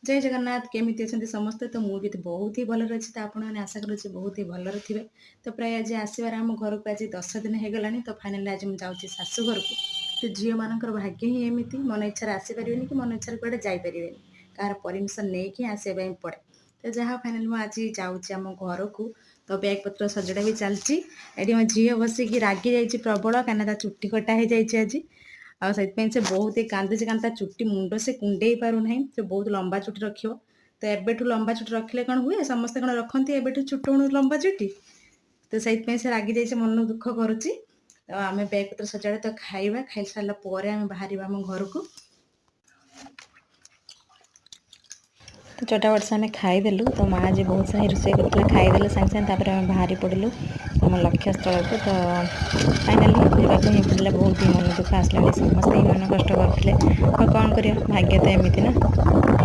जय जगन्नाथ केमिति अछंती समस्ते तो मु भी तो बहुत ही भलरे अछि तो आपण माने आशा करूछि बहुत ही भलरे थिबे। तो प्राय आज आसीबार हम घर को आज 10 दिन हे गलानी तो फाइनली आज मु जाउछि सासू घर को। तो झियो मानकर भाग्य ही एमिति मन इच्छा आसी परिबेनी कि मन इच्छा कुआडे जाई परिबेनी कार परमिशन नै कि आसे बाई पड़े। तो जहाँ फाइनली मु आज जाउछि हम घर को। तो बैग पत्र सजड़ा भी चलची एडी म झियो बसी कि रागी जाइछि प्रबल काना ता चुट्टी कटा हे जाइछि आज आ से बहुत ही कांदी कारण ता चुट्टी मुंड से कुंडे पारु नहीं से बहुत लंबा चुट्टी रखियो। तो एबेठू लंबा चुट्टी रखिले कौन हुए समस्ते कौन रखती एबेठू छुटणु लंबा चुट्टी तो से रागी जाइए मन दुख करुच्ची। तो आम बैग पत्र सजाड़े तो खाइबा खाई सारा पर आम बाहर आम घर को। तो चटा बट से खाईदेलु तो माँ जी बहुत सारी रोषे करते खाईदे सागे सागे आम बाहरी पड़ू आम लक्ष्य स्थल को। तो फाइनाली जावाक ही पड़ा बहुत ही मन दुख आसला समस्ते ही मन कष्ट करते कौन कर भाग्य तो एमती ना।